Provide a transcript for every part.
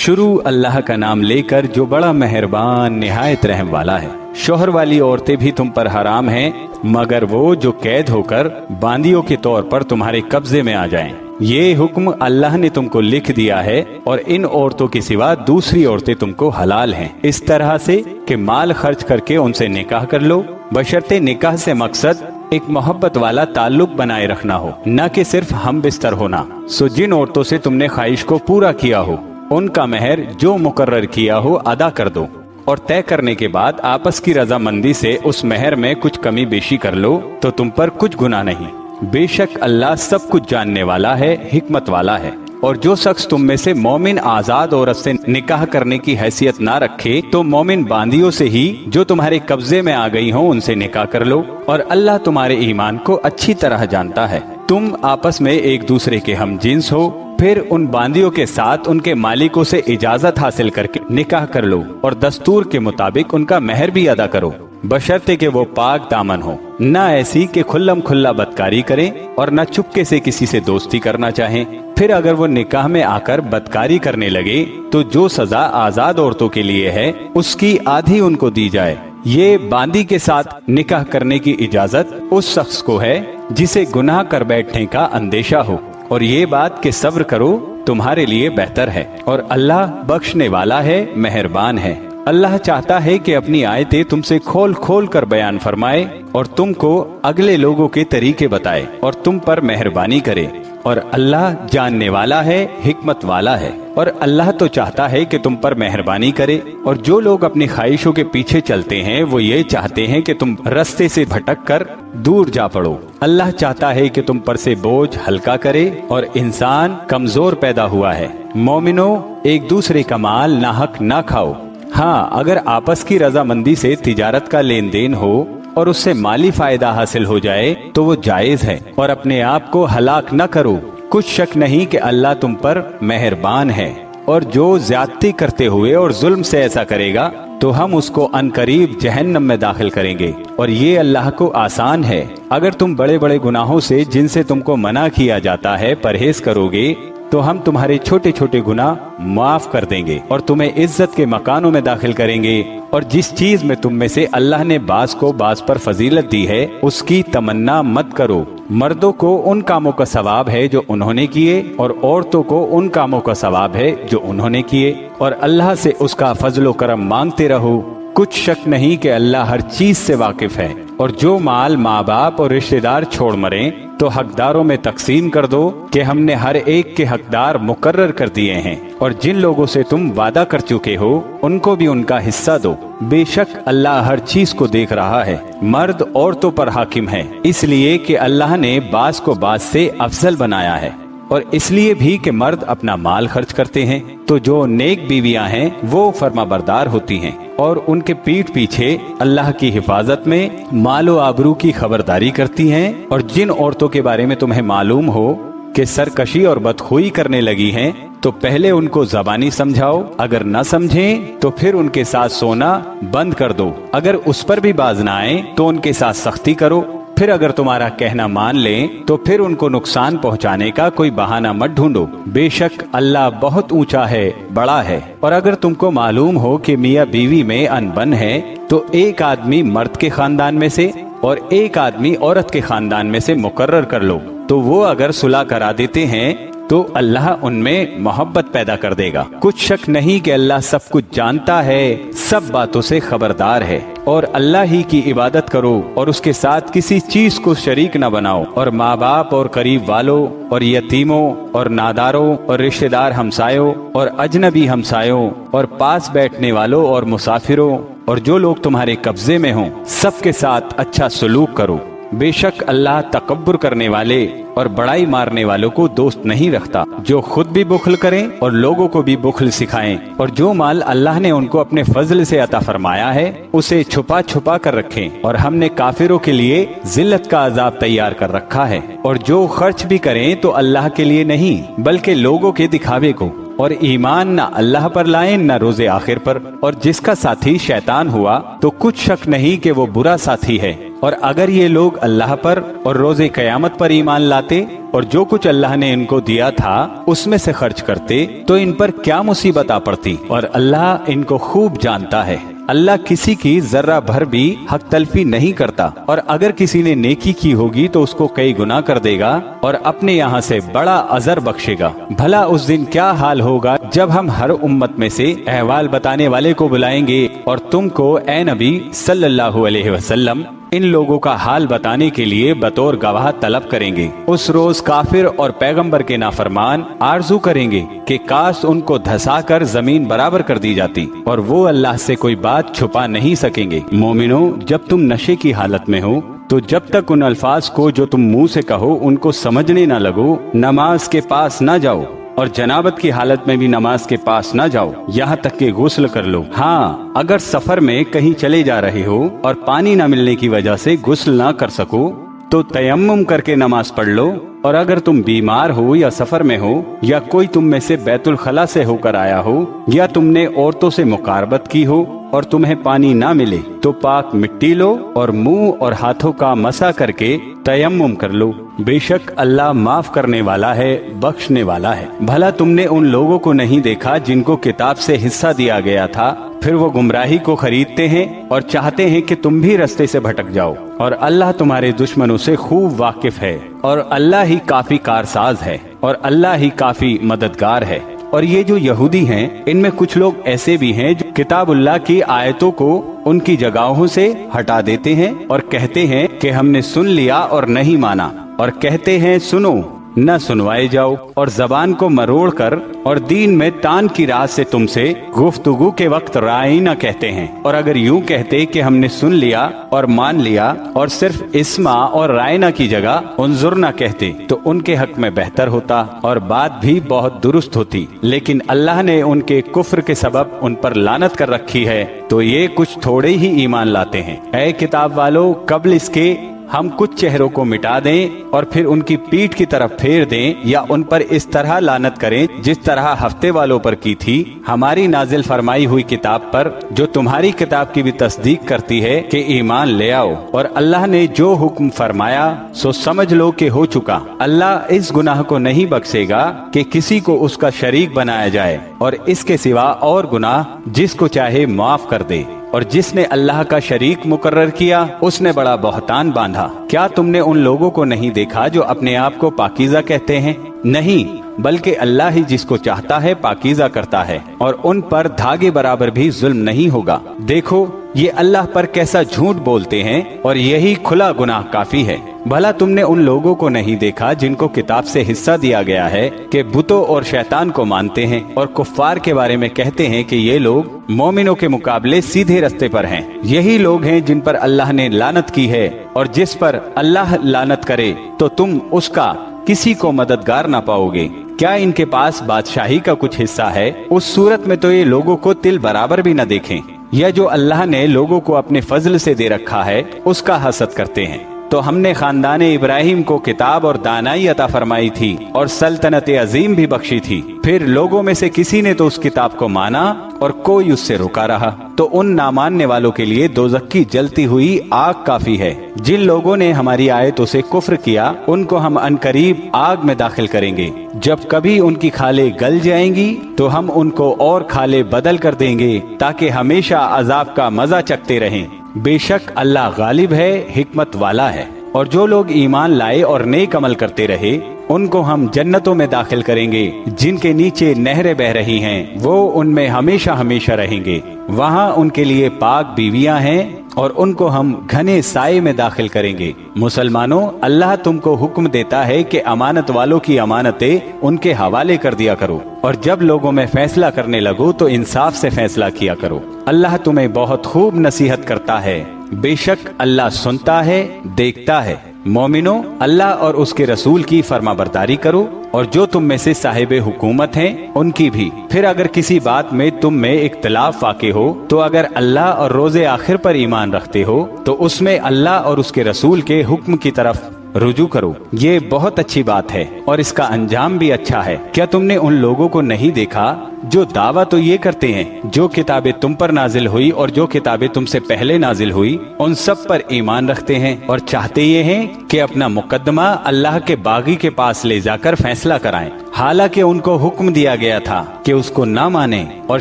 शुरू अल्लाह का नाम लेकर जो बड़ा मेहरबान निहायत रहम वाला है। शोहर वाली औरतें भी तुम पर हराम हैं मगर वो जो कैद होकर बांदियों के तौर पर तुम्हारे कब्जे में आ जाएं। ये हुक्म अल्लाह ने तुमको लिख दिया है और इन औरतों के सिवा दूसरी औरतें तुमको हलाल हैं, इस तरह से कि माल खर्च करके उनसे निकाह कर लो, बशर्ते निकाह से मकसद एक मोहब्बत वाला ताल्लुक बनाए रखना हो, न कि सिर्फ हम बिस्तर होना। सो जिन औरतों से तुमने ख्वाहिश को पूरा किया हो उनका महर जो मुकर्रर किया हो अदा कर दो और तय करने के बाद आपस की रजामंदी से उस महर में कुछ कमी बेशी कर लो तो तुम पर कुछ गुनाह नहीं। बेशक अल्लाह सब कुछ जानने वाला है, हिकमत वाला है। और जो शख्स तुम में से मोमिन आजाद औरत से निकाह करने की हैसियत ना रखे तो मोमिन बांदियों से ही जो तुम्हारे कब्जे में आ गई हो उनसे निकाह कर लो और अल्लाह तुम्हारे ईमान को अच्छी तरह जानता है। तुम आपस में एक दूसरे के हम जिन्स हो, फिर उन बांदियों के साथ उनके मालिकों से इजाजत हासिल करके निकाह कर लो और दस्तूर के मुताबिक उनका महर भी अदा करो, बशर्ते कि वो पाक दामन हो, न ऐसी कि खुल्लम खुल्ला बदकारी करें और न चुपके से किसी से दोस्ती करना चाहें। फिर अगर वो निकाह में आकर बदकारी करने लगे तो जो सजा आजाद औरतों के लिए है उसकी आधी उनको दी जाए। ये बांदी के साथ निकाह करने की इजाजत उस शख्स को है जिसे गुनाह कर बैठने का अंदेशा हो, और ये बात कि सब्र करो तुम्हारे लिए बेहतर है और अल्लाह बख्शने वाला है, मेहरबान है। अल्लाह चाहता है कि अपनी आयतें तुमसे खोल खोल कर बयान फरमाए और तुमको अगले लोगों के तरीके बताए और तुम पर मेहरबानी करे, और अल्लाह जानने वाला है, हिकमत वाला है। और अल्लाह तो चाहता है कि तुम पर मेहरबानी करे, और जो लोग अपनी ख्वाहिशों के पीछे चलते हैं वो ये चाहते हैं कि तुम रास्ते से भटक कर दूर जा पड़ो। अल्लाह चाहता है कि तुम पर से बोझ हल्का करे, और इंसान कमजोर पैदा हुआ है। मोमिनो, एक दूसरे का माल नाहक ना खाओ। हाँ, अगर आपस की रजामंदी से तिजारत का लेन देन हो और उससे माली फायदा हासिल हो जाए तो वो जायज है, और अपने आप को हलाक न करो। कुछ शक नहीं कि अल्लाह तुम पर मेहरबान है, और जो ज्यादती करते हुए और जुल्म से ऐसा करेगा तो हम उसको अनकरीब जहन्नम में दाखिल करेंगे, और ये अल्लाह को आसान है। अगर तुम बड़े बड़े गुनाहों से जिनसे तुमको मना किया जाता है परहेज करोगे तो हम तुम्हारे छोटे छोटे गुनाह माफ कर देंगे और तुम्हें इज्जत के मकानों में दाखिल करेंगे। और जिस चीज में तुम में से अल्लाह ने बाज को बाज पर फजीलत दी है उसकी तमन्ना मत करो। मर्दों को उन कामों का सवाब है जो उन्होंने किए, और औरतों को उन कामों का सवाब है जो उन्होंने किए, और अल्लाह से उसका फजलो करम मांगते रहो। कुछ शक नहीं कि अल्लाह हर चीज से वाकिफ है। और जो माल माँ बाप और रिश्तेदार छोड़ मरे तो हकदारों में तकसीम कर दो कि हमने हर एक के हकदार मुकर्रर कर दिए हैं, और जिन लोगों से तुम वादा कर चुके हो उनको भी उनका हिस्सा दो। बेशक अल्लाह हर चीज को देख रहा है। मर्द औरतों पर हाकिम है, इसलिए कि अल्लाह ने बास को बास से अफजल बनाया है, और इसलिए भी कि मर्द अपना माल खर्च करते हैं तो जो नेक बीवियां हैं वो फर्माबरदार होती हैं, और उनके पीठ पीछे अल्लाह की हिफाजत में मालो आबरू की खबरदारी करती हैं। और जिन औरतों के बारे में तुम्हें मालूम हो कि सरकशी और बदखुई करने लगी हैं तो पहले उनको ज़बानी समझाओ, अगर न समझें तो फिर उनके साथ सोना बंद कर दो। अगर उस पर भी बाज न आए तो उनके साथ सख्ती करो। फिर अगर तुम्हारा कहना मान लें तो फिर उनको नुकसान पहुंचाने का कोई बहाना मत ढूंढो। बेशक अल्लाह बहुत ऊंचा है, बड़ा है। और अगर तुमको मालूम हो कि मियाँ बीवी में अनबन है तो एक आदमी मर्द के खानदान में से और एक आदमी औरत के खानदान में से मुकर्रर कर लो, तो वो अगर सुलह करा देते हैं तो अल्लाह उनमें मोहब्बत पैदा कर देगा। कुछ शक नहीं कि अल्लाह सब कुछ जानता है, सब बातों से खबरदार है। और अल्लाह ही की इबादत करो और उसके साथ किसी चीज को शरीक न बनाओ, और माँ बाप और करीब वालों और यतीमों और नादारों और रिश्तेदार हमसायों और अजनबी हमसायों और पास बैठने वालों और मुसाफिरों और जो लोग तुम्हारे कब्जे में हों सबके साथ अच्छा सलूक करो। बेशक अल्लाह तकब्बुर करने वाले और बड़ाई मारने वालों को दोस्त नहीं रखता। जो खुद भी बुखल करें और लोगों को भी बुखल सिखाएं, और जो माल अल्लाह ने उनको अपने फजल से अता फरमाया है उसे छुपा छुपा कर रखें, और हमने काफिरों के लिए जिल्लत का अजाब तैयार कर रखा है। और जो खर्च भी करें तो अल्लाह के लिए नहीं बल्कि लोगों के दिखावे को, और ईमान न अल्लाह पर लाएं न रोजे आखिर पर। और जिसका साथी शैतान हुआ तो कुछ शक नहीं कि वो बुरा साथी है। اور اگر یہ لوگ اللہ پر اور روز قیامت پر ایمان لاتے اور جو کچھ اللہ نے ان کو دیا تھا اس میں سے خرچ کرتے تو ان پر کیا مصیبت آ پڑتی، اور اللہ ان کو خوب جانتا ہے۔ اللہ کسی کی ذرہ بھر بھی حق تلفی نہیں کرتا، اور اگر کسی نے نیکی کی ہوگی تو اس کو کئی گنا کر دے گا اور اپنے یہاں سے بڑا اجر بخشے گا۔ بھلا اس دن کیا حال ہوگا جب ہم ہر امت میں سے احوال بتانے والے کو بلائیں گے اور تم کو اے نبی صلی اللہ علیہ وسلم ان لوگوں کا حال بتانے کے لیے بطور گواہ طلب کریں گے۔ اس روز کافر اور پیغمبر کے نافرمان آرزو کریں گے کہ کاش ان کو دھسا کر زمین برابر کر دی جاتی، اور وہ اللہ سے کوئی بات چھپا نہیں سکیں گے۔ مومنو، جب تم نشے کی حالت میں ہو تو جب تک ان الفاظ کو جو تم منہ سے کہو ان کو سمجھنے نہ لگو، نماز کے پاس نہ جاؤ، اور جنابت کی حالت میں بھی نماز کے پاس نہ جاؤ یہاں تک کہ غسل کر لو۔ ہاں، اگر سفر میں کہیں چلے جا رہے ہو اور پانی نہ ملنے کی وجہ سے غسل نہ کر سکو تو تیمم کر کے نماز پڑھ لو، اور اگر تم بیمار ہو یا سفر میں ہو یا کوئی تم میں سے بیت الخلا سے ہو کر آیا ہو یا تم نے عورتوں سے مقاربت کی ہو اور تمہیں پانی نہ ملے تو پاک مٹی لو اور منہ اور ہاتھوں کا مسح کر کے تیمم کر لو، بے شک اللہ معاف کرنے والا ہے، بخشنے والا ہے۔ بھلا تم نے ان لوگوں کو نہیں دیکھا جن کو کتاب سے حصہ دیا گیا تھا، پھر وہ گمراہی کو خریدتے ہیں اور چاہتے ہیں کہ تم بھی رستے سے بھٹک جاؤ، اور اللہ تمہارے دشمنوں سے خوب واقف ہے، اور اللہ ہی کافی کارساز ہے، اور اللہ ہی کافی مددگار ہے۔ اور یہ جو یہودی ہیں ان میں کچھ لوگ ایسے بھی ہیں جو کتاب اللہ کی آیتوں کو ان کی جگہوں سے ہٹا دیتے ہیں اور کہتے ہیں کہ ہم نے سن لیا اور نہیں مانا، اور کہتے ہیں سنو نہ سنوائے جاؤ، اور زبان کو مروڑ کر اور دین میں تان کی راہ سے تم سے گفتگو کے وقت رائے نہ کہتے ہیں، اور اگر یوں کہتے کہ ہم نے سن لیا اور مان لیا اور صرف اسما اور رائے نہ کی جگہ انظر نہ کہتے تو ان کے حق میں بہتر ہوتا اور بات بھی بہت درست ہوتی، لیکن اللہ نے ان کے کفر کے سبب ان پر لعنت کر رکھی ہے تو یہ کچھ تھوڑے ہی ایمان لاتے ہیں۔ اے کتاب والو، قبل اس کے ہم کچھ چہروں کو مٹا دیں اور پھر ان کی پیٹھ کی طرف پھیر دیں یا ان پر اس طرح لعنت کریں جس طرح ہفتے والوں پر کی تھی، ہماری نازل فرمائی ہوئی کتاب پر جو تمہاری کتاب کی بھی تصدیق کرتی ہے کہ ایمان لے آؤ، اور اللہ نے جو حکم فرمایا سو سمجھ لو کہ ہو چکا۔ اللہ اس گناہ کو نہیں بخشے گا کہ کسی کو اس کا شریک بنایا جائے، اور اس کے سوا اور گناہ جس کو چاہے معاف کر دے، اور جس نے اللہ کا شریک مقرر کیا اس نے بڑا بہتان باندھا۔ کیا تم نے ان لوگوں کو نہیں دیکھا جو اپنے آپ کو پاکیزہ کہتے ہیں؟ نہیں، بلکہ اللہ ہی جس کو چاہتا ہے پاکیزہ کرتا ہے، اور ان پر دھاگے برابر بھی ظلم نہیں ہوگا۔ دیکھو یہ اللہ پر کیسا جھوٹ بولتے ہیں، اور یہی کھلا گناہ کافی ہے۔ بھلا تم نے ان لوگوں کو نہیں دیکھا جن کو کتاب سے حصہ دیا گیا ہے کہ بتوں اور شیطان کو مانتے ہیں اور کفار کے بارے میں کہتے ہیں کہ یہ لوگ مومنوں کے مقابلے سیدھے رستے پر ہیں؟ یہی لوگ ہیں جن پر اللہ نے لعنت کی ہے، اور جس پر اللہ لعنت کرے تو تم اس کا کسی کو مددگار نہ پاؤ گے۔ کیا ان کے پاس بادشاہی کا کچھ حصہ ہے؟ اس صورت میں تو یہ لوگوں کو تل برابر بھی نہ دیکھیں، یا جو اللہ نے لوگوں کو اپنے فضل سے دے رکھا ہے اس کا حسد کرتے ہیں۔ تو ہم نے خاندان ابراہیم کو کتاب اور دانائی عطا فرمائی تھی اور سلطنت عظیم بھی بخشی تھی، پھر لوگوں میں سے کسی نے تو اس کتاب کو مانا اور کوئی اس سے رکا رہا، تو ان نہ ماننے والوں کے لیے دوزخ کی جلتی ہوئی آگ کافی ہے۔ جن لوگوں نے ہماری آیتوں سے کفر کیا ان کو ہم عنقریب آگ میں داخل کریں گے، جب کبھی ان کی کھالیں گل جائیں گی تو ہم ان کو اور کھالیں بدل کر دیں گے تاکہ ہمیشہ عذاب کا مزہ چکھتے رہیں۔ بے شک اللہ غالب ہے، حکمت والا ہے۔ اور جو لوگ ایمان لائے اور نیک عمل کرتے رہے ان کو ہم جنتوں میں داخل کریں گے جن کے نیچے نہریں بہ رہی ہیں، وہ ان میں ہمیشہ ہمیشہ رہیں گے۔ وہاں ان کے لیے پاک بیویاں ہیں اور ان کو ہم گھنے سائے میں داخل کریں گے۔ مسلمانوں، اللہ تم کو حکم دیتا ہے کہ امانت والوں کی امانتیں ان کے حوالے کر دیا کرو، اور جب لوگوں میں فیصلہ کرنے لگو تو انصاف سے فیصلہ کیا کرو۔ اللہ تمہیں بہت خوب نصیحت کرتا ہے، بے شک اللہ سنتا ہے، دیکھتا ہے۔ مومنو، اللہ اور اس کے رسول کی فرما برداری کرو، اور جو تم میں سے صاحب حکومت ہیں ان کی بھی۔ پھر اگر کسی بات میں تم میں اختلاف واقع ہو تو اگر اللہ اور روز آخر پر ایمان رکھتے ہو تو اس میں اللہ اور اس کے رسول کے حکم کی طرف रुजू करो। ये बहुत अच्छी बात है और इसका अंजाम भी अच्छा है। क्या तुमने उन लोगों को नहीं देखा जो दावा तो ये करते हैं जो किताबें तुम पर नाजिल हुई और जो किताबें तुमसे पहले नाजिल हुई उन सब पर ईमान रखते हैं और चाहते ये हैं कि अपना मुकदमा अल्लाह के बागी के पास ले जाकर फैसला कराएं। हालांकि उनको हुक्म दिया गया था कि उसको ना माने और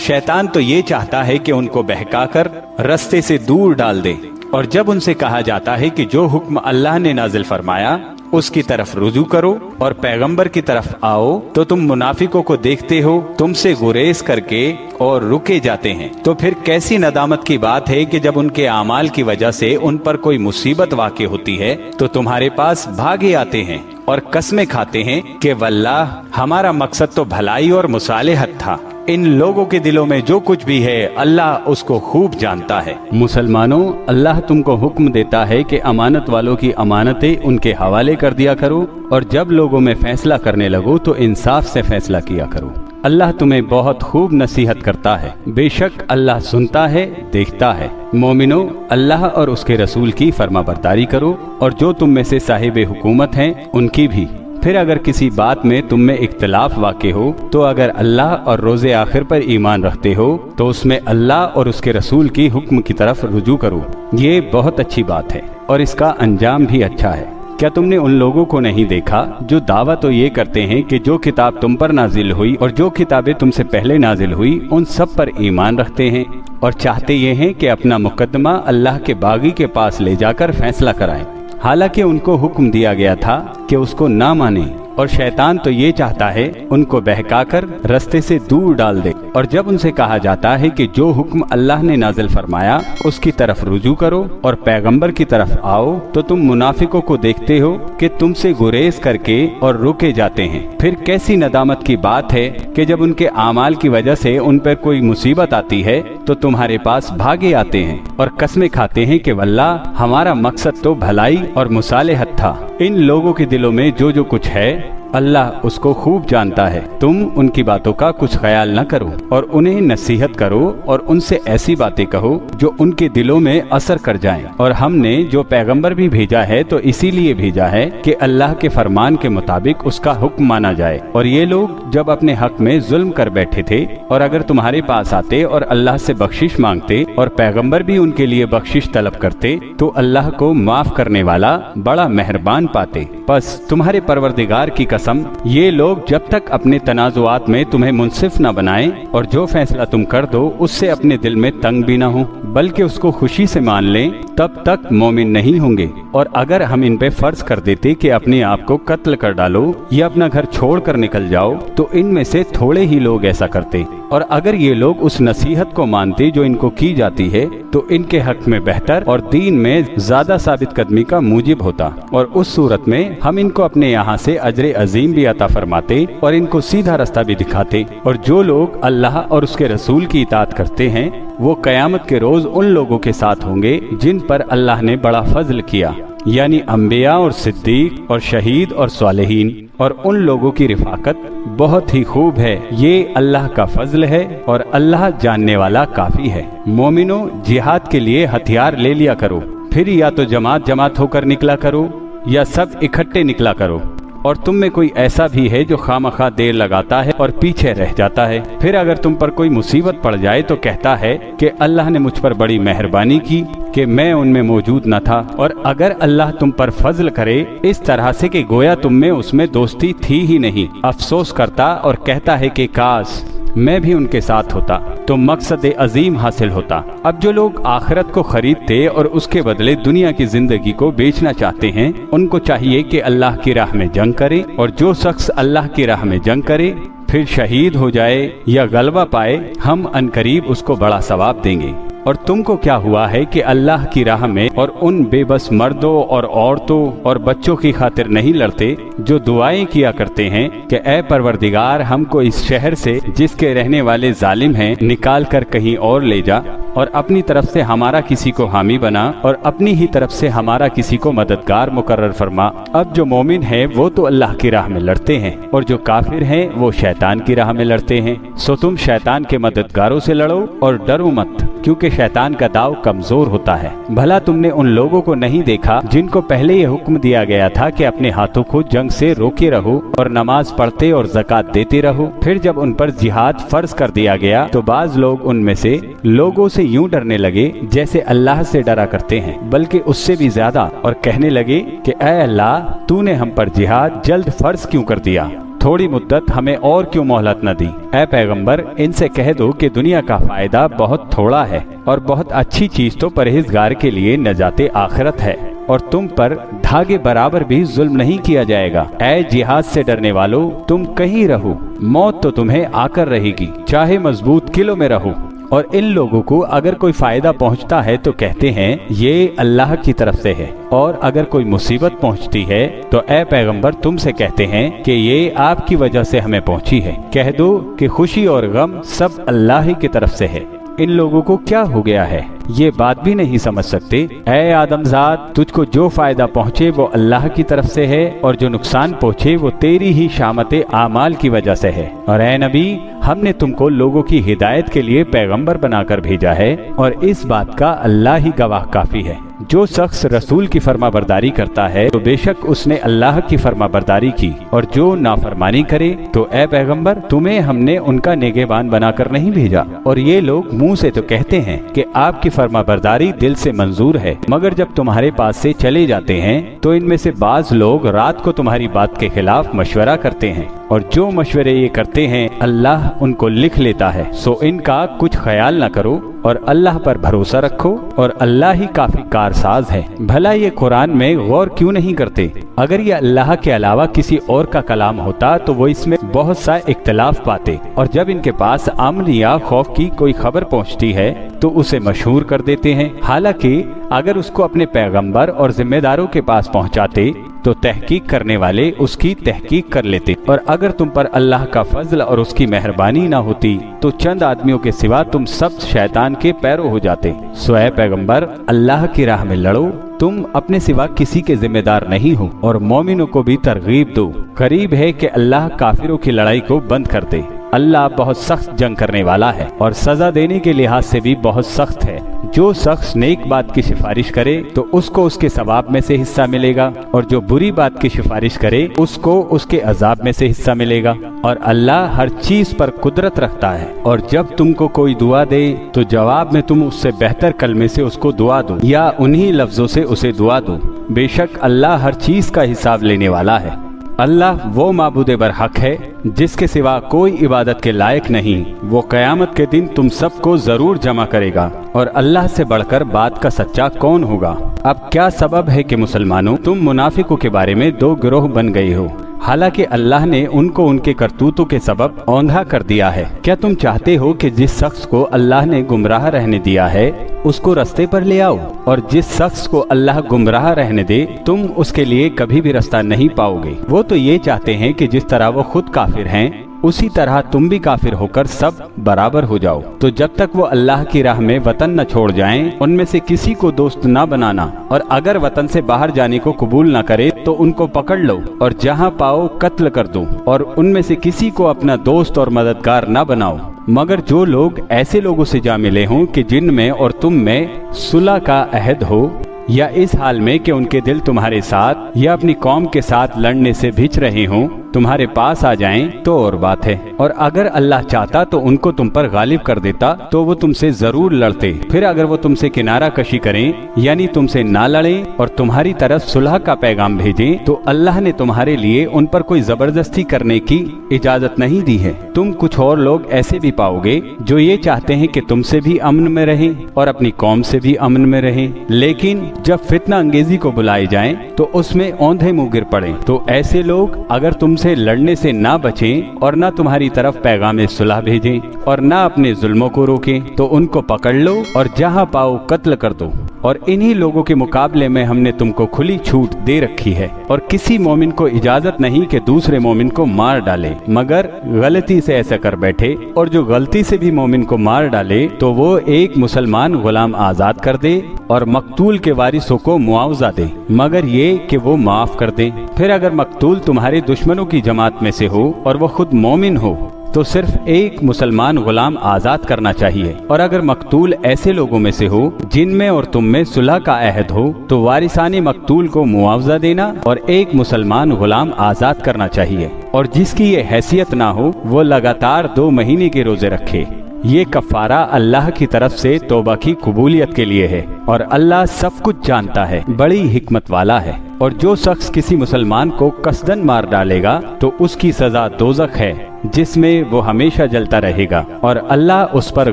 शैतान तो ये चाहता है कि उनको बहकाकर रास्ते से दूर डाल दे। और जब उनसे कहा जाता है कि जो हुक्म अल्लाह ने नाजिल फरमाया उसकी तरफ रुजू करो और पैगंबर की तरफ आओ, तो तुम मुनाफिकों को देखते हो तुमसे गुरेज करके और रुके जाते हैं। तो फिर कैसी नदामत की बात है कि जब उनके आमाल की वजह से उन पर कोई मुसीबत वाक़ई होती है तो तुम्हारे पास भागे आते हैं और कसमें खाते हैं कि वल्लाह हमारा मकसद तो भलाई और मुसालेहत था। इन लोगों के दिलों में जो कुछ भी है अल्लाह उसको खूब जानता है। मुसलमानों, अल्लाह तुमको हुक्म देता है कि अमानत वालों की अमानतें उनके हवाले कर दिया करो और जब लोगों में फैसला करने लगो तो इंसाफ से फैसला किया करो। अल्लाह तुम्हें बहुत खूब नसीहत करता है। बेशक अल्लाह सुनता है, देखता है। मोमिनो, अल्लाह और उसके रसूल की फर्माबरदारी करो और जो तुम में से साहिब हुकूमत हैं उनकी भी। फिर अगर किसी बात में तुम में इख्तिलाफ वाक़ई हो तो अगर अल्लाह और रोज़े आखिर पर ईमान रखते हो तो उसमें अल्लाह और उसके रसूल की हुक्म की तरफ रुजू करो। ये बहुत अच्छी बात है और इसका अंजाम भी अच्छा है। क्या तुमने उन लोगों को नहीं देखा जो दावा तो ये करते हैं कि जो किताब तुम पर नाजिल हुई और जो किताबें तुमसे पहले नाजिल हुई उन सब पर ईमान रखते हैं और चाहते ये हैं कि अपना मुकदमा अल्लाह के बागी के पास ले जाकर फैसला कराएं। हालांकि उनको हुक्म दिया गया था कि उसको ना माने और शैतान तो ये चाहता है उनको बहकाकर रास्ते से दूर डाल दे। और जब उनसे कहा जाता है कि जो हुक्म अल्लाह ने नाजिल फरमाया उसकी तरफ रुजू करो और पैगंबर की तरफ आओ, तो तुम मुनाफिकों को देखते हो कि तुमसे गुरेज करके और रुके जाते हैं। फिर कैसी नदामत की बात है कि जब उनके आमाल की वजह से उन पर कोई मुसीबत आती है तो तुम्हारे पास भागे आते हैं और कसमें खाते हैं कि वल्लाह हमारा मकसद तो भलाई और मुसालेहत था। इन लोगों के दिलों में जो जो कुछ है अल्लाह उसको खूब जानता है। तुम उनकी बातों का कुछ ख्याल न करो और उन्हें नसीहत करो और उनसे ऐसी बातें कहो जो उनके दिलों में असर कर जाएं। और हमने जो पैगंबर भी भेजा है तो इसीलिए भेजा है कि अल्लाह के फरमान के मुताबिक उसका हुक्म माना जाए। और ये लोग जब अपने हक में जुल्म कर बैठे थे और अगर तुम्हारे पास आते और अल्लाह से बख्शिश मांगते और पैगंबर भी उनके लिए बख्शिश तलब करते तो अल्लाह को माफ करने वाला बड़ा मेहरबान पाते। बस तुम्हारे परवरदिगार की कसम, ये लोग जब तक अपने तनाजुआत में तुम्हें मुंसिफ न बनाएं और जो फैसला तुम कर दो उससे अपने दिल में तंग भी न हो बल्कि उसको खुशी से मान लें, तब तक मोमिन नहीं होंगे। और अगर हम इन पे फर्ज कर देते कि अपने आप को कत्ल कर डालो या अपना घर छोड़ कर निकल जाओ तो इनमें से थोड़े ही लोग ऐसा करते। और अगर ये लोग उस नसीहत को मानते जो इनको की जाती है तो इनके हक में बेहतर और दीन में ज्यादा साबित कदमी का मूजिब होता। और उस सूरत में हम इनको अपने यहाँ से अजर अजीम भी अता फरमाते और इनको सीधा रास्ता भी दिखाते। और जो लोग अल्लाह और उसके रसूल की इताअत करते हैं वो कयामत के रोज उन लोगों के साथ होंगे जिन पर अल्लाह ने बड़ा फजल किया, यानी अंबिया और सिद्दीक और शहीद और सालेहीन। और उन लोगों की रिफाकत बहुत ही खूब है। ये अल्लाह का फजल है और अल्लाह जानने वाला काफी है। मोमिनो, जिहाद के लिए हथियार ले लिया करो, फिर या तो जमात जमात होकर निकला करो या सब इकट्ठे निकला करो। और तुम में कोई ऐसा भी है जो खामखा देर लगाता है और पीछे रह जाता है। फिर अगर तुम पर कोई मुसीबत पड़ जाए तो कहता है कि अल्लाह ने मुझ पर बड़ी मेहरबानी की कि मैं उनमें मौजूद न था। और अगर अल्लाह तुम पर फजल करे इस तरह से कि गोया तुम में उसमें दोस्ती थी ही नहीं, अफसोस करता और कहता है कि काश मैं भी उनके साथ होता तो मकसद अजीम हासिल होता। अब जो लोग आखिरत को खरीदते और उसके बदले दुनिया की जिंदगी को बेचना चाहते हैं उनको चाहिए कि अल्लाह की राह में जंग करे। और जो शख्स अल्लाह की राह में जंग करे फिर शहीद हो जाए या गलबा पाए, हम अनकरीब उसको बड़ा सवाब देंगे। और तुमको क्या हुआ है कि अल्लाह की राह में और उन बेबस मर्दों और औरतों और बच्चों की खातिर नहीं लड़ते जो दुआएं किया करते हैं कि ऐ परवरदिगार हमको इस शहर से जिसके रहने वाले जालिम हैं निकाल कर कहीं और ले जा और अपनी तरफ से हमारा किसी को हामी बना और अपनी ही तरफ से हमारा किसी को मददगार मुकर्रर फरमा। अब जो मोमिन है वो तो अल्लाह की राह में लड़ते हैं और जो काफिर हैं वो शैतान की राह में लड़ते हैं। सो तुम शैतान के मददगारों से लड़ो और डरो मत। क्योंकि शैतान का दाव कमजोर होता है। भला तुमने उन लोगों को नहीं देखा जिनको पहले ये हुक्म दिया गया था कि अपने हाथों को जंग से रोके रहो और नमाज पढ़ते और ज़कात देते रहो। फिर जब उन पर जिहाद फर्ज कर दिया गया तो बाज लोग उनमें से लोगों से यूं डरने लगे जैसे अल्लाह से डरा करते हैं, बल्कि उससे भी ज्यादा, और कहने लगे कि ऐ अल्लाह, तूने हम पर जिहाद जल्द फर्ज क्यों कर दिया? थोड़ी मुद्दत हमें और क्यों मोहलत न दी? ऐ पैगंबर, इनसे कह दो कि दुनिया का फायदा बहुत थोड़ा है और बहुत अच्छी चीज तो परहेजगार के लिए नजाते आखिरत है, और तुम पर धागे बराबर भी जुल्म नहीं किया जाएगा। ऐ जिहाद से डरने वालों, तुम कहीं रहो, मौत तो तुम्हें आकर रहेगी, चाहे मजबूत किलों में रहो। और इन लोगों को अगर कोई फायदा पहुंचता है तो कहते हैं ये अल्लाह की तरफ से है, और अगर कोई मुसीबत पहुंचती है तो ऐ पैगंबर तुमसे कहते हैं कि ये आपकी वजह से हमें पहुंची है। कह दो कि खुशी और गम सब अल्लाह ही की तरफ से है। इन लोगों को क्या हो गया है, ये बात भी नहीं समझ सकते। ऐ आदमजाद, तुझको जो फायदा पहुँचे वो अल्लाह की तरफ से है, और जो नुकसान पहुँचे वो तेरी ही शामते आमाल की वजह से है। और ऐ नबी, हमने तुमको लोगों की हिदायत के लिए पैगंबर बनाकर भेजा है, और इस बात का अल्लाह ही गवाह काफी है। जो शख्स रसूल की फरमाबरदारी करता है तो बेशक उसने अल्लाह की फरमाबरदारी की, और जो नाफरमानी करे तो ऐ पैगंबर, तुम्हें हमने उनका निगहबान बनाकर नहीं भेजा। और ये लोग मुंह से तो कहते हैं कि आपकी फरमाबरदारी दिल से मंजूर है, मगर जब तुम्हारे पास से चले जाते हैं तो इनमें से बाज लोग रात को तुम्हारी बात के खिलाफ मशवरा करते हैं, और जो मशवरे ये करते हैं अल्लाह उनको लिख लेता है। सो इनका कुछ ख्याल न करो और अल्लाह पर भरोसा रखो, और अल्लाह ही काफी कारसाज है। भला ये कुरान में गौर क्यों नहीं करते? अगर ये अल्लाह के अलावा किसी और का कलाम होता तो वो इसमें बहुत सा इख्तिलाफ पाते, और जब इनके पास अमन या खौफ की कोई खबर पहुंचती है तो उसे मशहूर कर देते हैं। हालांकि अगर उसको अपने पैगंबर और जिम्मेदारों के पास पहुंचाते तो तहकीक करने वाले उसकी तहकीक कर लेते, और अगर तुम पर अल्लाह का फजल और उसकी मेहरबानी ना होती तो चंद आदमियों के सिवा तुम सब शैतान के पैरों हो जाते। सो ऐ पैगंबर, अल्लाह की राह में लड़ो, तुम अपने सिवा किसी के जिम्मेदार नहीं हो, और मोमिनों को भी तरगीब दो। करीब है कि अल्लाह काफिरों की लड़ाई को बंद कर दे। अल्लाह बहुत सख्त जंग करने वाला है और सजा देने के लिहाज से भी बहुत सख्त है। जो शख्स नेक बात की सिफारिश करे तो उसको उसके सवाब में से हिस्सा मिलेगा, और जो बुरी बात की सिफारिश करे उसको उसके अजाब में से हिस्सा मिलेगा। और अल्लाह हर चीज पर कुदरत रखता है। और जब तुमको कोई दुआ दे तो जवाब में तुम उससे बेहतर कलमे से उसको दुआ दो, या उन्हीं लफ्जों से उसे दुआ दो। बेशक अल्लाह हर चीज का हिसाब लेने वाला है। अल्लाह वो माबूद बरहक है जिसके सिवा कोई इबादत के लायक नहीं। वो कयामत के दिन तुम सबको जरूर जमा करेगा, और अल्लाह से बढ़कर बात का सच्चा कौन होगा? अब क्या सबब है कि मुसलमानों, तुम मुनाफिकों के बारे में दो गिरोह बन गए हो, हालांकि अल्लाह ने उनको उनके करतूतों के सबब औंधा कर दिया है। क्या तुम चाहते हो कि जिस शख्स को अल्लाह ने गुमराह रहने दिया है उसको रास्ते पर ले आओ, और जिस शख्स को अल्लाह गुमराह रहने दे तुम उसके लिए कभी भी रास्ता नहीं पाओगे। वो तो ये चाहते हैं कि जिस तरह वो खुद काफिर हैं उसी तरह तुम भी काफिर होकर सब बराबर हो जाओ। तो जब तक वो अल्लाह की राह में वतन न छोड़ जाएं, उनमें से किसी को दोस्त न बनाना, और अगर वतन से बाहर जाने को कबूल न करे तो उनको पकड़ लो और जहाँ पाओ कत्ल कर दो, और उनमें से किसी को अपना दोस्त और मददगार न बनाओ, मगर जो लोग ऐसे लोगों से जा मिले हों कि जिनमें और तुम में सुलह का अहद हो, या इस हाल में कि उनके दिल तुम्हारे साथ या अपनी कौम के साथ लड़ने से भिज रहे हों, तुम्हारे पास आ जाएं तो और बात है। और अगर अल्लाह चाहता तो उनको तुम पर गालिब कर देता तो वो तुमसे जरूर लड़ते। फिर अगर वो तुमसे किनारा कशी करें, यानी तुमसे ना लड़ें और तुम्हारी तरफ सुलह का पैगाम भेजें, तो अल्लाह ने तुम्हारे लिए उन पर कोई जबरदस्ती करने की इजाजत नहीं दी है। तुम कुछ और लोग ऐसे भी पाओगे जो ये चाहते हैं कि तुमसे भी अमन में रहें और अपनी कौम से भी अमन में रहें, लेकिन जब फितना अंगेजी को बुलाए जाएं तो उसमें औंधे मुंह गिर पड़े। तो ऐसे लोग अगर तुमसे लड़ने से ना बचें और ना तुम्हारी तरफ पैगाम सुलह भेजें और ना अपने जुल्मों को रोकें, तो उनको पकड़ लो और जहां पाओ कत्ल कर दो। और इन्हीं लोगों के मुकाबले में हमने तुमको खुली छूट दे रखी है, और किसी मोमिन को इजाजत नहीं कि दूसरे मोमिन को मार डाले, मगर गलती से ऐसा कर बैठे, और जो गलती से भी मोमिन को मार डाले तो वो एक मुसलमान गुलाम आजाद कर दे और मकतूल के वारिसों को मुआवजा दे, मगर ये कि वो माफ कर दे। फिर अगर मकतूल तुम्हारे दुश्मनों की जमात में से हो और वो खुद मोमिन हो, तो सिर्फ एक मुसलमान गुलाम आजाद करना चाहिए। और अगर मकतूल ऐसे लोगों में से हो जिनमें और तुम में सुलह का अहद हो तो वारिसाने मकतूल को मुआवजा देना और एक मुसलमान गुलाम आजाद करना चाहिए। और जिसकी ये हैसियत ना हो वो लगातार 2 महीने के रोजे रखे। ये कफारा अल्लाह की तरफ से तौबा की कबूलियत के लिए है और अल्लाह सब कुछ जानता है, बड़ी हिकमत वाला है। और जो शख्स किसी मुसलमान को कसदन मार डालेगा तो उसकी सजा दोज़ख है जिसमें वो हमेशा जलता रहेगा और अल्लाह उस पर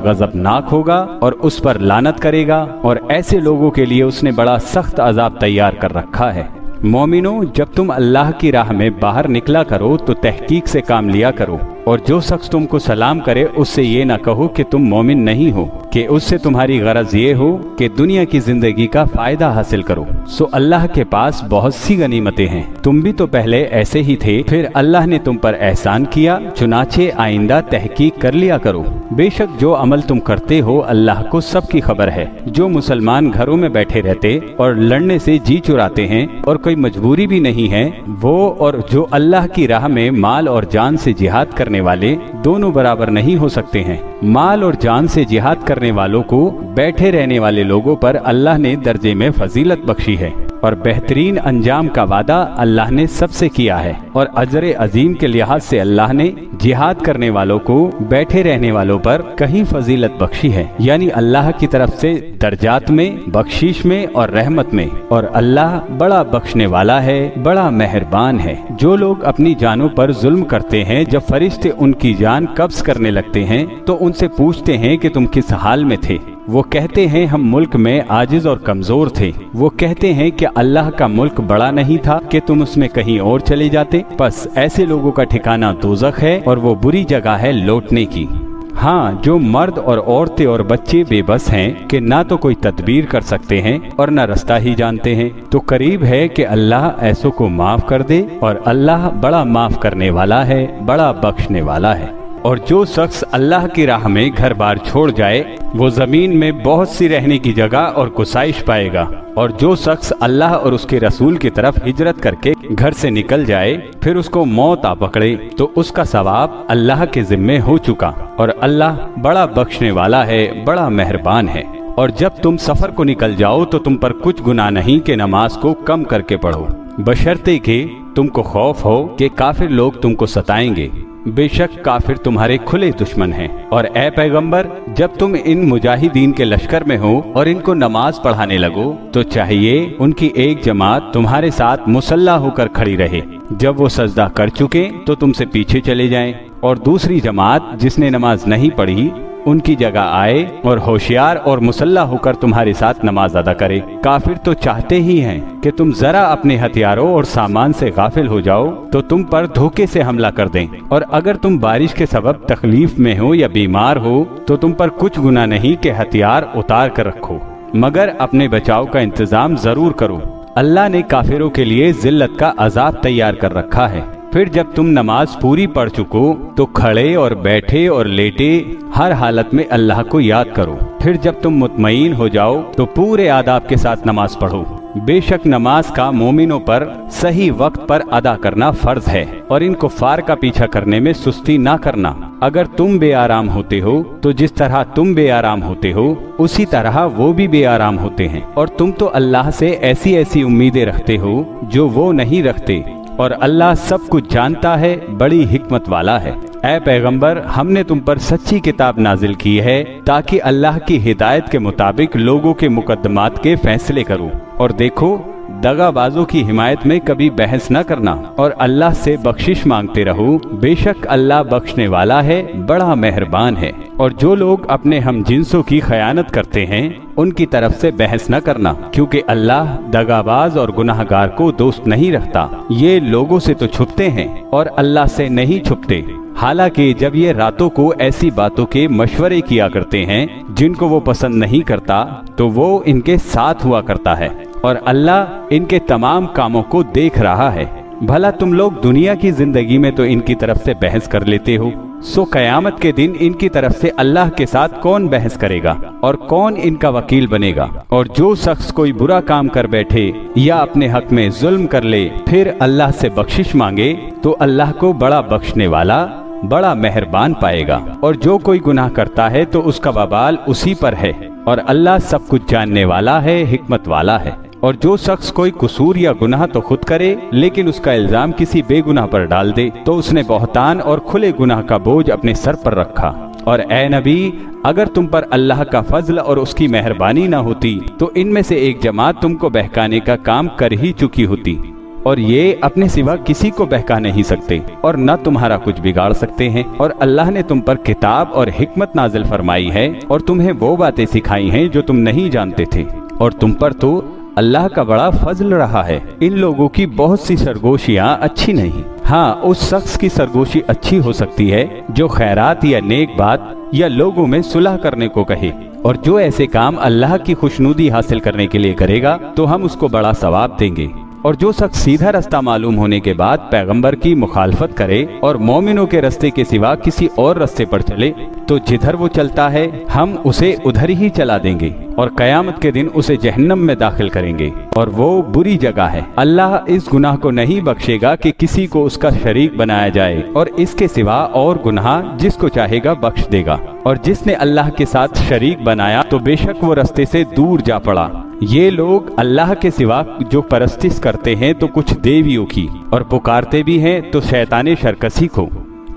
गजबनाक होगा और उस पर लानत करेगा और ऐसे लोगों के लिए उसने बड़ा सख्त अजाब तैयार कर रखा है। मोमिनो, जब तुम अल्लाह की राह में बाहर निकला करो तो तहकीक से काम लिया करो और जो शख्स तुमको सलाम करे उससे ये ना कहो कि तुम मोमिन नहीं हो, कि उससे तुम्हारी गरज ये हो कि दुनिया की जिंदगी का फायदा हासिल करो। सो अल्लाह के पास बहुत सी गनीमतें हैं, तुम भी तो पहले ऐसे ही थे, फिर अल्लाह ने तुम पर एहसान किया, चुनाचे आइंदा तहकीक कर लिया करो। बेशक जो अमल तुम करते हो अल्लाह को सब की खबर है। जो मुसलमान घरों में बैठे रहते और लड़ने से जी चुराते हैं और कोई मजबूरी भी नहीं है, वो और जो अल्लाह की राह में माल और जान से जिहाद करने वाले दोनों बराबर नहीं हो सकते हैं। माल और जान से जिहाद करने वालों को बैठे रहने वाले लोगों पर अल्लाह ने दर्जे में फजीलत बख्शी है और बेहतरीन अंजाम का वादा अल्लाह ने सबसे किया है। और अजर अजीम के लिहाज से अल्लाह ने जिहाद करने वालों को बैठे रहने वालों पर कहीं फजीलत बख्शी है, यानी अल्लाह की तरफ से दर्जात में, बख्शीश में और रहमत में। और अल्लाह बड़ा बख्शने वाला है, बड़ा मेहरबान है। जो लोग अपनी जानों पर जुल्म करते हैं, जब फरिश्ते उनकी जान कब्ज करने लगते हैं तो उनसे पूछते हैं कि तुम किस हाल में थे। वो कहते हैं हम मुल्क में आजिज और कमजोर थे। वो कहते हैं कि अल्लाह का मुल्क बड़ा नहीं था कि तुम उसमें कहीं और चले जाते। बस ऐसे लोगों का ठिकाना दोज़ख है और वो बुरी जगह है लौटने की। हाँ, जो मर्द और औरतें और बच्चे बेबस हैं कि ना तो कोई तदबीर कर सकते हैं और ना रास्ता ही जानते हैं, तो करीब है कि अल्लाह ऐसों को माफ कर दे और अल्लाह बड़ा माफ करने वाला है, बड़ा बख्शने वाला है। और जो शख्स अल्लाह की राह में घर बार छोड़ जाए वो जमीन में बहुत सी रहने की जगह और गुसाइश पाएगा। और जो शख्स अल्लाह और उसके रसूल की तरफ हिजरत करके घर से निकल जाए फिर उसको मौत आ पकड़े तो उसका सवाब अल्लाह के जिम्मे हो चुका और अल्लाह बड़ा बख्शने वाला है, बड़ा मेहरबान है। और जब तुम सफर को निकल जाओ तो तुम पर कुछ गुनाह नहीं कि नमाज को कम करके पढ़ो, बशर्ते कि तुमको खौफ हो कि काफिर लोग तुमको सताएंगे। बेशक काफिर तुम्हारे खुले दुश्मन हैं। और ए पैगंबर, जब तुम इन मुजाहिदीन के लश्कर में हो और इनको नमाज पढ़ाने लगो तो चाहिए उनकी एक जमात तुम्हारे साथ मुसल्ला होकर खड़ी रहे। जब वो सजदा कर चुके तो तुमसे पीछे चले जाएं और दूसरी जमात जिसने नमाज नहीं पढ़ी उनकी जगह आए और होशियार और मुसल्ला होकर तुम्हारे साथ नमाज अदा करे। काफिर तो चाहते ही हैं कि तुम जरा अपने हथियारों और सामान से गाफिल हो जाओ तो तुम पर धोखे से हमला कर दें। और अगर तुम बारिश के सबब तकलीफ में हो या बीमार हो तो तुम पर कुछ गुनाह नहीं कि हथियार उतार कर रखो, मगर अपने बचाव का इंतजाम जरूर करो। अल्लाह ने काफिरों के लिए जिल्लत का अजाब तैयार कर रखा है। फिर जब तुम नमाज पूरी पढ़ चुको तो खड़े और बैठे और लेटे हर हालत में अल्लाह को याद करो। फिर जब तुम मुतमईन हो जाओ तो पूरे आदाब के साथ नमाज पढ़ो। बेशक नमाज का मोमिनों पर सही वक्त पर अदा करना फर्ज है और इन कुफ्फार का पीछा करने में सुस्ती ना करना। अगर तुम बेआराम होते हो तो जिस तरह तुम बेआराम होते हो उसी तरह वो भी बेआराम होते हैं। और तुम तो अल्लाह से ऐसी ऐसी उम्मीदें रखते हो जो वो नहीं रखते और अल्लाह सब कुछ जानता है, बड़ी हिकमत वाला है। ऐ पैगंबर, हमने तुम पर सच्ची किताब नाजिल की है ताकि अल्लाह की हिदायत के मुताबिक लोगों के मुकद्दमात के फैसले करो। और देखो, दगाबाजों की हिमायत में कभी बहस न करना और अल्लाह से बख्शिश मांगते रहो। बेशक अल्लाह बख्शने वाला है, बड़ा मेहरबान है। और जो लोग अपने हम जिन्सों की खयानत करते हैं उनकी तरफ से बहस न करना, क्योंकि अल्लाह दगाबाज और गुनाहगार को दोस्त नहीं रखता। ये लोगों से तो छुपते हैं और अल्लाह से नहीं छुपते। हालांकि जब ये रातों को ऐसी बातों के मशवरे किया करते हैं जिनको वो पसंद नहीं करता तो वो इनके साथ हुआ करता है और अल्लाह इनके तमाम कामों को देख रहा है। भला तुम लोग दुनिया की जिंदगी में तो इनकी तरफ से बहस कर लेते हो, सो कयामत के दिन इनकी तरफ से अल्लाह के साथ कौन बहस करेगा और कौन इनका वकील बनेगा। और जो शख्स कोई बुरा काम कर बैठे या अपने हक में जुल्म कर ले फिर अल्लाह से बख्शिश मांगे तो अल्लाह को बड़ा बख्शने वाला बड़ा मेहरबान पाएगा। और जो कोई गुनाह करता है तो उसका वबाल उसी पर है, और अल्लाह सब कुछ जानने वाला है, हिकमत वाला है। और जो शख्स कोई कसूर या गुनाह तो खुद करे लेकिन उसका इल्जाम किसी बेगुनाह पर डाल दे तो उसने बहतान और खुले गुनाह का बोझ अपने सर पर रखा। और ए नबी, अगर तुम पर अल्लाह का फजल और उसकी मेहरबानी न होती तो इनमें से एक जमात तुमको बहकाने का काम कर ही चुकी होती, और ये अपने सिवा किसी को बहका नहीं सकते और न तुम्हारा कुछ बिगाड़ सकते हैं। और अल्लाह ने तुम पर किताब और हिकमत नाजिल फरमाई है और तुम्हें वो बातें सिखाई हैं जो तुम नहीं जानते थे, और तुम पर तो अल्लाह का बड़ा फजल रहा है। इन लोगों की बहुत सी सरगोशियाँ अच्छी नहीं। हाँ, उस शख्स की सरगोशी अच्छी हो सकती है जो खैरात या नेक बात या लोगों में सुलह करने को कहे, और जो ऐसे काम अल्लाह की खुशनुदी हासिल करने के लिए करेगा तो हम उसको बड़ा सवाब देंगे। और जो शख्स सीधा रास्ता मालूम होने के बाद पैगंबर की मुखालफत करे और मोमिनों के रास्ते के सिवा किसी और रास्ते पर चले तो जिधर वो चलता है हम उसे उधर ही चला देंगे, और कयामत के दिन उसे जहन्नम में दाखिल करेंगे, और वो बुरी जगह है। अल्लाह इस गुनाह को नहीं बख्शेगा कि किसी को उसका शरीक बनाया जाए, और इसके सिवा और गुनाह जिसको चाहेगा बख्श देगा। और जिसने अल्लाह के साथ शरीक बनाया तो बेशक वो रास्ते से दूर जा पड़ा। ये लोग अल्लाह के सिवा जो परस्तिश करते हैं तो कुछ देवियों की, और पुकारते भी हैं तो शैताने शरकसी को,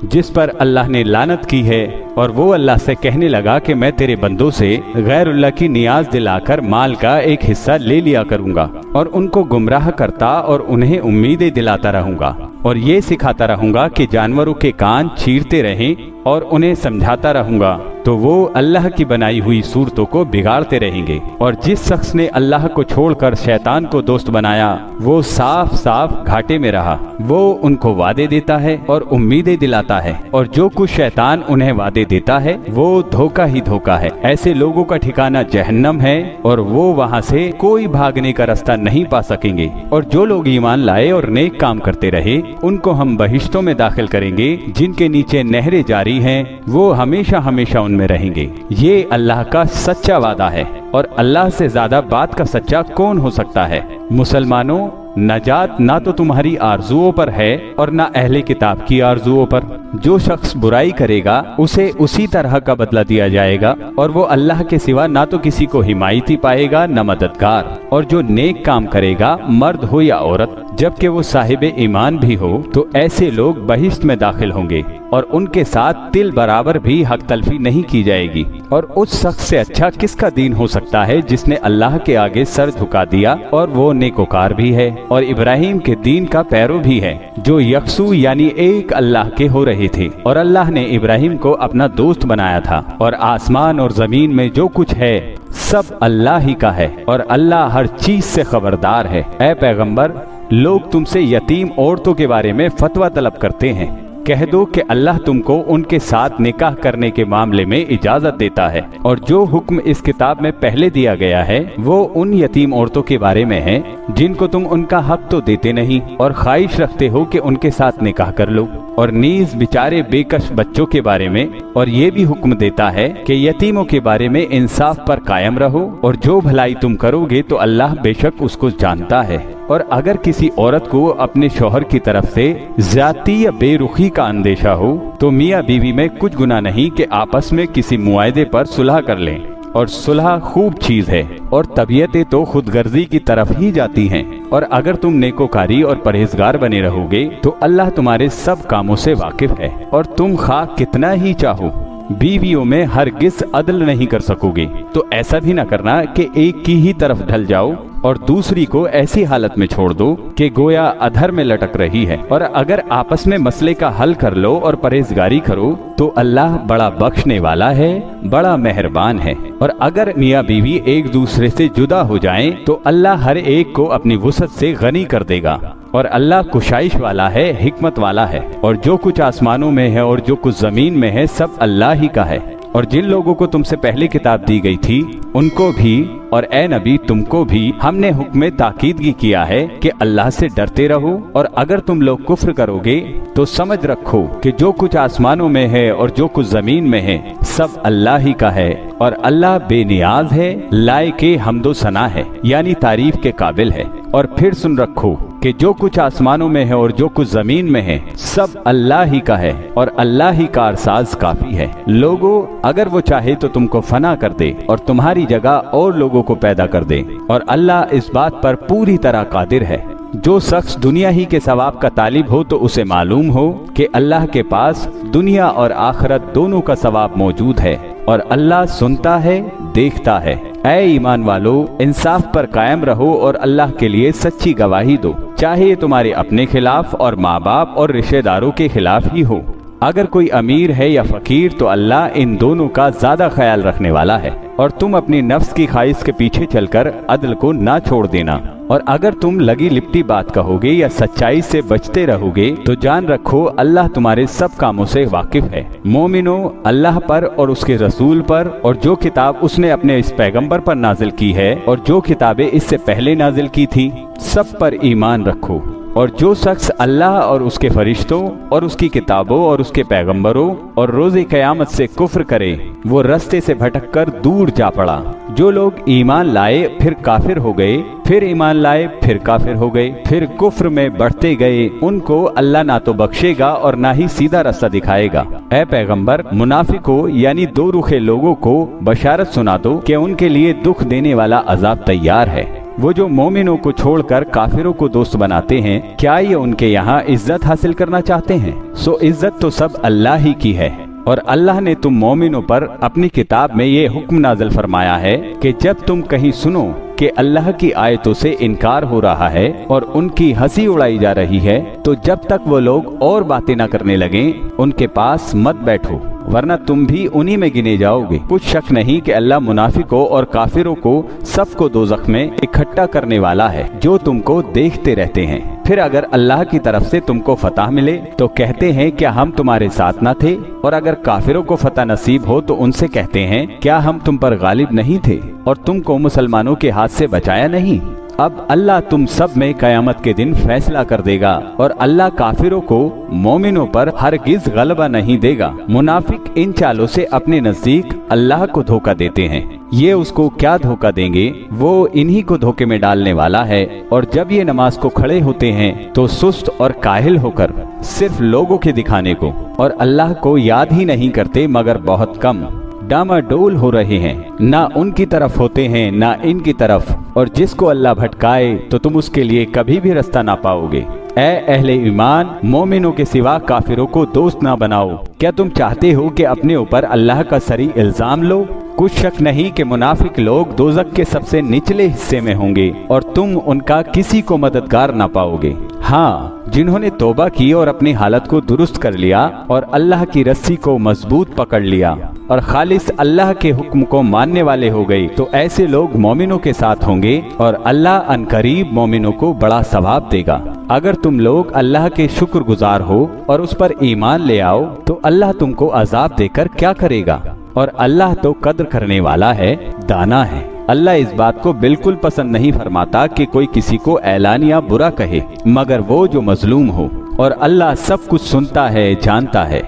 जिस पर अल्लाह ने लानत की है। और वो अल्लाह से कहने लगा कि मैं तेरे बंदों से गैरुल्लाह की नियाज दिलाकर माल का एक हिस्सा ले लिया करूंगा, और उनको गुमराह करता और उन्हें उम्मीदें दिलाता रहूंगा, और ये सिखाता रहूंगा कि जानवरों के कान चीरते रहें, और उन्हें समझाता रहूंगा तो वो अल्लाह की बनाई हुई सूरतों को बिगाड़ते रहेंगे। और जिस शख्स ने अल्लाह को छोड़कर शैतान को दोस्त बनाया वो साफ साफ घाटे में रहा। वो उनको वादे देता है और उम्मीदें दिलाता है, और जो कुछ शैतान उन्हें वादे देता है वो धोखा ही धोखा है। ऐसे लोगों का ठिकाना जहन्नम है, और वो वहाँ से कोई भागने का रास्ता नहीं पा सकेंगे। और जो लोग ईमान लाए और नेक काम करते रहे उनको हम बहिश्तों में दाखिल करेंगे जिनके नीचे नहरें जारी हैं, वो हमेशा हमेशा उनमें रहेंगे। ये अल्लाह का सच्चा वादा है, और अल्लाह से ज्यादा बात का सच्चा कौन हो सकता है। मुसलमानों, नजात ना तो तुम्हारी आरजुओं पर है और ना अहले किताब की आरजुओं पर। जो शख्स बुराई करेगा उसे उसी तरह का बदला दिया जाएगा, और वो अल्लाह के सिवा ना तो किसी को हिमायती पाएगा न मददगार। और जो नेक काम करेगा, मर्द हो या औरत, जबकि वो साहिब ईमान भी हो, तो ऐसे लोग बहिश्त में दाखिल होंगे, और उनके साथ तिल बराबर भी हक तलफी नहीं की जाएगी। और उस शख्स से अच्छा किसका दीन हो सकता है जिसने अल्लाह के आगे सर झुका दिया, और वो नेकोकार भी है और इब्राहिम के दीन का पैरो भी है, जो यकसू यानी एक अल्लाह के हो रहे थे। और अल्लाह ने इब्राहिम को अपना दोस्त बनाया था। और आसमान और जमीन में जो कुछ है सब अल्लाह ही का है, और अल्लाह हर चीज से खबरदार है। ऐ पैगंबर, लोग तुमसे यतीम औरतों के बारे में फतवा तलब करते हैं। कह दो कि अल्लाह तुमको उनके साथ निकाह करने के मामले में इजाजत देता है, और जो हुक्म इस किताब में पहले दिया गया है वो उन यतीम औरतों के बारे में है जिनको तुम उनका हक तो देते नहीं और ख्वाहिश रखते हो कि उनके साथ निकाह कर लो। और नीज बेचारे बेकश बच्चों के बारे में, और ये भी हुक्म देता है कि यतीमों के बारे में इंसाफ पर कायम रहो, और जो भलाई तुम करोगे तो अल्लाह बेशक उसको जानता है। और अगर किसी औरत को अपने शौहर की तरफ से ज्यादती या बेरुखी का अंदेशा हो तो मियाँ बीवी में कुछ गुनाह नहीं कि आपस में किसी मुआहदे पर सुलह कर लें, और सुलह खूब चीज है, और तबीयतें तो खुदगर्जी की तरफ ही जाती हैं। और अगर तुम नेकोकारी और परहेजगार बने रहोगे तो अल्लाह तुम्हारे सब कामों से वाकिफ है। और तुम खा कितना ही चाहो बीवियों में हरगिज अदल नहीं कर सकोगे। तो ऐसा भी न करना कि एक की ही तरफ ढल जाओ और दूसरी को ऐसी हालत में छोड़ दो कि गोया अधर में लटक रही है। और अगर आपस में मसले का हल कर लो और परहेजगारी करो तो अल्लाह बड़ा बख्शने वाला है, बड़ा मेहरबान है। और अगर मियाँ बीवी एक दूसरे से जुदा हो जाएं तो अल्लाह हर एक को अपनी वुसअत से गनी कर देगा। और अल्लाह कुशाइश वाला है, हिकमत वाला है। और जो कुछ आसमानों में है और जो कुछ जमीन में है सब अल्लाह ही का है। और जिन लोगों को तुमसे पहले किताब दी गई थी उनको भी और ए नबी तुमको भी हमने हुक्म ताकीदगी किया है कि अल्लाह से डरते रहो। और अगर तुम लोग कुफ्र करोगे तो समझ रखो कि जो कुछ आसमानों में है और जो कुछ जमीन में है सब अल्लाह ही का है। और अल्लाह बेनियाज है, लायके हम्दो सना है, यानी तारीफ के काबिल है। और फिर सुन रखो کہ जो कुछ आसमानों में है और जो कुछ जमीन में है सब अल्लाह ही का है और अल्लाह ही कारसाज काफी है। लोगों, अगर वो चाहे तो तुमको फना कर दे और तुम्हारी जगह और लोगों को पैदा कर दे और अल्लाह इस बात पर पूरी तरह कादिर है। जो शख्स दुनिया ही के सवाब का तालिब हो तो उसे मालूम हो कि अल्लाह के पास दुनिया और आखिरत दोनों का सवाब मौजूद है और अल्लाह सुनता है, देखता है। ऐ ईमान वालो, इंसाफ पर कायम रहो और अल्लाह के लिए सच्ची गवाही दो, चाहे ये तुम्हारे अपने खिलाफ और माँ बाप और रिश्तेदारों के खिलाफ ही हो। अगर कोई अमीर है या फकीर तो अल्लाह इन दोनों का ज्यादा ख्याल रखने वाला है। और तुम अपनी नफ्स की ख्वाहिश के पीछे चलकर अदल को ना छोड़ देना। और अगर तुम लगी लिपटी बात कहोगे या सच्चाई से बचते रहोगे तो जान रखो अल्लाह तुम्हारे सब कामों से वाकिफ है। मोमिनो, अल्लाह पर और उसके रसूल पर और जो किताब उसने अपने इस पैगंबर पर नाजिल की है और जो किताबें इससे पहले नाजिल की थी सब पर ईमान रखो। और जो शख्स अल्लाह और उसके फरिश्तों और उसकी किताबों और उसके पैगंबरों और रोज़े क़यामत से कुफ्र करे वो रस्ते से भटककर दूर जा पड़ा। जो लोग ईमान लाए फिर काफिर हो गए, फिर ईमान लाए फिर काफिर हो गए, फिर कुफ्र में बढ़ते गए, उनको अल्लाह ना तो बख्शेगा और ना ही सीधा रास्ता दिखाएगा। ऐ पैगंबर, मुनाफिकों यानी दो रुखे लोगों को बशारत सुना दो कि उनके लिए दुख देने वाला अजाब तैयार है। वो जो मोमिनों को छोड़कर काफिरों को दोस्त बनाते हैं, क्या ये उनके यहाँ इज्जत हासिल करना चाहते हैं? सो इज्जत तो सब अल्लाह ही की है। और अल्लाह ने तुम मोमिनों पर अपनी किताब में ये हुक्म नाज़िल फरमाया है कि जब तुम कहीं सुनो कि अल्लाह की आयतों से इनकार हो रहा है और उनकी हंसी उड़ाई जा रही है तो जब तक वो लोग और बातें न करने लगें उनके पास मत बैठो, वरना तुम भी उन्हीं में गिने जाओगे। कुछ शक नहीं कि अल्लाह मुनाफिकों और काफिरों को सबको दोज़ख में इकट्ठा करने वाला है जो तुमको देखते रहते हैं। फिर अगर अल्लाह की तरफ से तुमको फतह मिले तो कहते हैं क्या हम तुम्हारे साथ न थे, और अगर काफिरों को फतह नसीब हो तो उनसे कहते हैं क्या हम तुम पर गालिब नहीं थे और तुमको मुसलमानों के हाथ से बचाया नहीं। अब अल्लाह तुम सब में कयामत के दिन फैसला कर देगा और अल्लाह काफिरों को मोमिनों पर हरगिज गलबा नहीं देगा। मुनाफिक इन चालों से अपने नजदीक अल्लाह को धोखा देते हैं। ये उसको क्या धोखा देंगे, वो इन्हीं को धोखे में डालने वाला है। और जब ये नमाज को खड़े होते हैं तो सुस्त और काहिल होकर सिर्फ लोगों के दिखाने को और अल्लाह को याद ही नहीं करते मगर बहुत कम। डामाडोल हो रहे हैं, ना उनकी तरफ होते हैं ना इनकी तरफ, और जिसको अल्लाह भटकाए तो तुम उसके लिए कभी भी रास्ता ना पाओगे। ऐ अहले ईमान, मोमिनों के सिवा काफिरों को दोस्त ना बनाओ। क्या तुम चाहते हो कि अपने ऊपर अल्लाह का सरी इल्जाम लो? कुछ शक नहीं कि मुनाफिक लोग दोज़ख के सबसे निचले हिस्से में होंगे और तुम उनका किसी को मददगार ना पाओगे। हाँ, जिन्होंने तौबा की और अपनी हालत को दुरुस्त कर लिया और अल्लाह की रस्सी को मजबूत पकड़ लिया और खालिस अल्लाह के हुक्म को मानने वाले हो गए तो ऐसे लोग मोमिनों के साथ होंगे और अल्लाह अनकरीब मोमिनों को बड़ा सवाब देगा। अगर तुम लोग अल्लाह के शुक्रगुजार हो और उस पर ईमान ले आओ तो अल्लाह तुमको अजाब देकर क्या करेगा, और अल्लाह तो कद्र करने वाला है, दाना है। अल्लाह इस बात को बिल्कुल पसंद नहीं फरमाता कि कोई किसी को ऐलान या बुरा कहे मगर वो जो मजलूम हो, और अल्लाह सब कुछ सुनता है, जानता है।